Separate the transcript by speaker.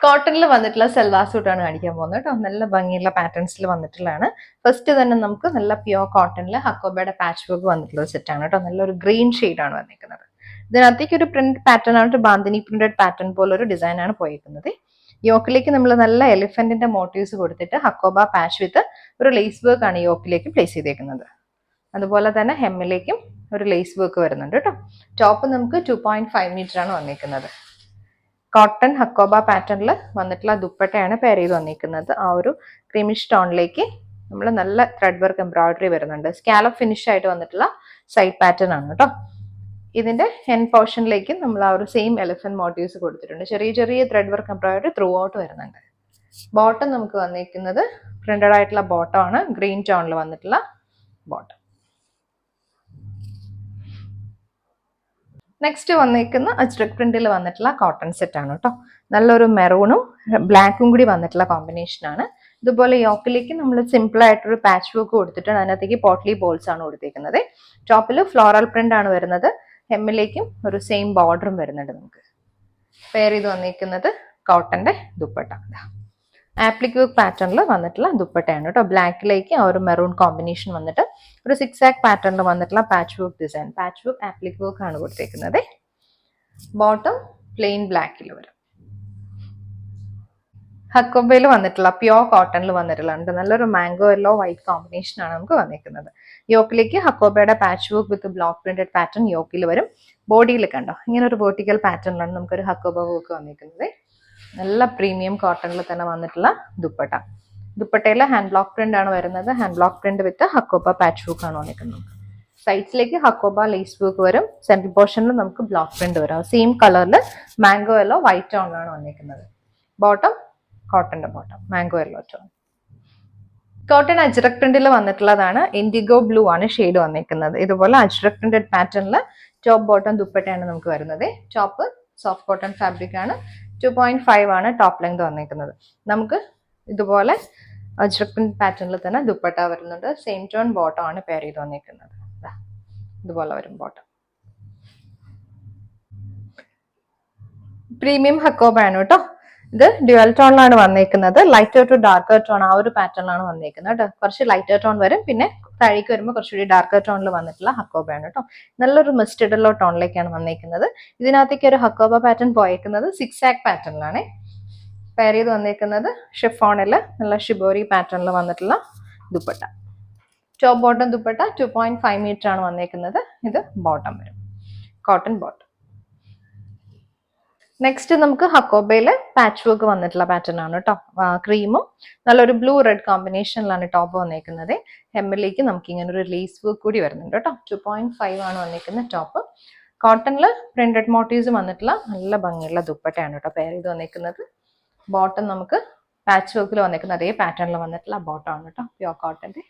Speaker 1: കോട്ടണിൽ വന്നിട്ടുള്ള സൽവാർ സൂട്ടാണ് കാണിക്കാൻ പോകുന്നത് കേട്ടോ. നല്ല ഭംഗിയുള്ള പാറ്റേൺസിൽ വന്നിട്ടുള്ളതാണ്. ഫസ്റ്റ് തന്നെ നമുക്ക് നല്ല പ്യോർ കോട്ടണിൽ ഹക്കോബയുടെ പാച്ച് വർക്ക് വന്നിട്ടുള്ള സെറ്റാണ് കേട്ടോ. നല്ലൊരു ഗ്രീൻ ഷെയ്ഡാണ് വന്നിരിക്കുന്നത്. ഇതിനകത്തേക്ക് ഒരു പ്രിന്റ് പാറ്റേൺ ആണ്, ബാന്തിനി പ്രിന്റഡ് പാറ്റേൺ പോലെ ഒരു ഡിസൈൻ ആണ് പോയിരിക്കുന്നത്. യോക്കിലേക്ക് നമ്മൾ നല്ല എലിഫന്റിന്റെ മോട്ടീവ്സ് കൊടുത്തിട്ട് ഹക്കോബ പാച്ച് വിത്ത് ഒരു ലേസ് വർക്ക് ആണ് യോക്കിലേക്ക് പ്ലേസ് ചെയ്തേക്കുന്നത്. അതുപോലെ തന്നെ ഹെമ്മിലേക്കും ഒരു ലേസ് വർക്ക് വരുന്നുണ്ട് കേട്ടോ. ടോപ്പ് നമുക്ക് 2.5 മീറ്റർ ആണ് വന്നിരിക്കുന്നത്. കോട്ടൺ ഹക്കോബ പാറ്റേണിൽ വന്നിട്ടുള്ള ദുപ്പട്ടയാണ് പെയർ ചെയ്ത് വന്നിരിക്കുന്നത്. ആ ഒരു ക്രീമിഷ് ടോണിലേക്ക് നമ്മൾ നല്ല ത്രെഡ് വർക്ക് എംബ്രോയിഡറി വരുന്നുണ്ട്. സ്കാലപ്പ് ഫിനിഷ് ആയിട്ട് വന്നിട്ടുള്ള സൈഡ് പാറ്റേൺ ആണ് കേട്ടോ. ഇതിന്റെ ഹെൻ പോർഷനിലേക്ക് നമ്മൾ ആ ഒരു സെയിം എലിഫന്റ് മോട്ടീവ്സ് കൊടുത്തിട്ടുണ്ട്. ചെറിയ ചെറിയ thread work embroidery through out വരുന്നുണ്ട്. ബോട്ടം നമുക്ക് വന്നിരിക്കുന്നത് പ്രിന്റഡ് ആയിട്ടുള്ള ബോട്ടം ആണ്. ഗ്രീൻ ടോണിൽ വന്നിട്ടുള്ള ബോട്ടം. നെക്സ്റ്റ് വന്നിരിക്കുന്ന അജ്രക് പ്രിന്റിൽ വന്നിട്ടുള്ള കോട്ടൺ സെറ്റ് ആണ് കേട്ടോ. നല്ലൊരു മെറൂണും ബ്ലാക്കും കൂടി വന്നിട്ടുള്ള കോമ്പിനേഷൻ ആണ്. ഇതുപോലെ യോക്കിലേക്ക് നമ്മൾ സിമ്പിൾ ആയിട്ടൊരു പാച്ച് വർക്ക് കൊടുത്തിട്ടുണ്ട്. അതിനകത്തേക്ക് പോട്ട്ലി ബോൾസ് ആണ് കൊടുത്തിരിക്കുന്നത്. ടോപ്പിൽ ഫ്ലോറൽ പ്രിന്റ് ആണ് വരുന്നത്. ഹെമ്മിലേക്കും ഒരു സെയിം ബോർഡറും വരുന്നുണ്ട്. നമുക്ക് പെയർ ചെയ്ത് വന്നിരിക്കുന്നത് കോട്ടന്റെ ദുപ്പട്ട. ആപ്ലിക് വർക്ക് പാറ്റേണിൽ വന്നിട്ടുള്ള ദുപ്പട്ടയാണ് കേട്ടോ. ബ്ലാക്കിലേക്ക് ആ ഒരു മെറൂൺ കോമ്പിനേഷൻ വന്നിട്ട് ഒരു 6 പാറ്റേണിൽ വന്നിട്ടുള്ള patch work design. Patch work appliqué work ആണ് കൊടുത്തേക്കുന്നത്. ബോട്ടം പ്ലെയിൻ ബ്ലാക്കിൽ വരും. ഹക്കോബയിൽ വന്നിട്ടുള്ള പ്യോർ കോട്ടണിൽ വന്നിട്ടുള്ള നല്ലൊരു മാംഗോ യെല്ലോ വൈറ്റ് കോമ്പിനേഷൻ ആണ് നമുക്ക് വന്നിരിക്കുന്നത്. യോക്കിലേക്ക് ഹക്കോബയുടെ patch work with block printed pattern യോക്കിൽ വരും. ബോഡിയിൽ കണ്ടോ ഇങ്ങനെ ഒരു വെർട്ടിക്കൽ പാറ്റേണിലാണ് നമുക്കൊരു ഹക്കോബ വർക്ക് വന്നിരിക്കുന്നത്. നല്ല പ്രീമിയം കോട്ടണിൽ തന്നെ വന്നിട്ടുള്ള ദുപ്പട്ട. ദുപ്പട്ടയിൽ ഹാൻഡ് ബ്ലോക്ക് പ്രിന്റ് ആണ് വരുന്നത്. Hand block print with Hakoba patch work ആണ് വന്നിരിക്കുന്നത്. സൈഡ്സിലേക്ക് ഹക്കോബ ലേസ് വർക്ക് വരും. സെൻട്രൽ പോർഷനിൽ നമുക്ക് ബ്ലോക്ക് പ്രിന്റ് വരും. സെയിം കളറിൽ മാംഗോ യെല്ലോ വൈറ്റ് ടോണിലാണ് വന്നിരിക്കുന്നത്. ബോട്ടം കോട്ടന്റെ bottom mango yellow tone. Cotton ajrakh പ്രിന്റിൽ വന്നിട്ടുള്ളതാണ്. ഇൻഡിഗോ ബ്ലൂ ആണ് ഷെയ്ഡ് വന്നിരിക്കുന്നത്. ഇതുപോലെ അജ്രക് പ്രിന്റഡ് പാറ്റേണിൽ ടോപ്പ് ബോട്ടം ദുപ്പട്ടയാണ് നമുക്ക് വരുന്നത്. ടോപ്പ് സോഫ്റ്റ് കോട്ടൺ ഫാബ്രിക് ആണ്. 2.5 ആണ് ടോപ്പ് ലെങ്ത് വന്നിരിക്കുന്നത്. നമുക്ക് ഇതുപോലെ അജ്രക് പ്രിന്റ് പാറ്റേണിൽ തന്നെ ദുപ്പട്ട വരുന്നുണ്ട്. സെയിം ടോൺ ബോട്ടം ആണ് പെയർ ചെയ്ത് വന്നിരിക്കുന്നത്. ഇതുപോലെ വരും ബോട്ടം. പ്രീമിയം ഹക്കോബ ആണ് കേട്ടോ. ഇത് ഡ്യുവൽ ടോണിലാണ് വന്നിരിക്കുന്നത്. ലൈറ്റർ ടു ഡാർക്കർ ടോൺ ആ ഒരു പാറ്റേണിലാണ് വന്നിരിക്കുന്നത്. കുറച്ച് ലൈറ്റർ ടോൺ വരും, പിന്നെ താഴേക്ക് വരുമ്പോൾ കുറച്ചുകൂടി ഡാർക്കർ ടോണിൽ വന്നിട്ടുള്ള ഹക്കോബയാണ് കേട്ടോ. നല്ലൊരു മസ്റ്റേർഡ് യെല്ലോ ടോണിലേക്കാണ് വന്നിരിക്കുന്നത്. ഇതിനകത്തേക്ക് ഒരു ഹക്കോബ പാറ്റേൺ പോയേക്കുന്നത് 6 പാറ്റേണിലാണ് പെയർ ചെയ്ത് വന്നിരിക്കുന്നത്. ഷിഫോണിൽ നല്ല ഷിബോരി പാറ്റേണിൽ വന്നിട്ടുള്ള dupatta. Top bottom dupatta 2.5 metre ആണ് വന്നിരിക്കുന്നത്. ഇത് ബോട്ടം വരും, കോട്ടൺ ബോട്ടം. നെക്സ്റ്റ് നമുക്ക് ഹക്കോബയില് പാച്ച് വർക്ക് വന്നിട്ടുള്ള പാറ്റേൺ ആണ് കേട്ടോ. ക്രീമും നല്ലൊരു ബ്ലൂ റെഡ് കോമ്പിനേഷനിലാണ് ടോപ്പ് വന്നിരിക്കുന്നത്. ഹെമ്മിലേക്ക് നമുക്ക് ഇങ്ങനെ ഒരു ലേസ് വർക്ക് കൂടി വരുന്നുണ്ട് കേട്ടോ. 2.5 ആണ് വന്നിരിക്കുന്ന ടോപ്പ്. കോട്ടണിൽ പ്രിന്റഡ് മോട്ടീവ്സ് വന്നിട്ടുള്ള നല്ല ഭംഗിയുള്ള ദുപ്പട്ടയാണ് കേട്ടോ പെയർ ചെയ്ത് വന്നിരിക്കുന്നത്. ബോട്ടം നമുക്ക് പാച്ച് വർക്കിൽ വന്നിരിക്കുന്ന അതേ പാറ്റേണിൽ വന്നിട്ടുള്ള ബോട്ടം ആണ് കേട്ടോ, പ്യോർ കോട്ടന്റെ.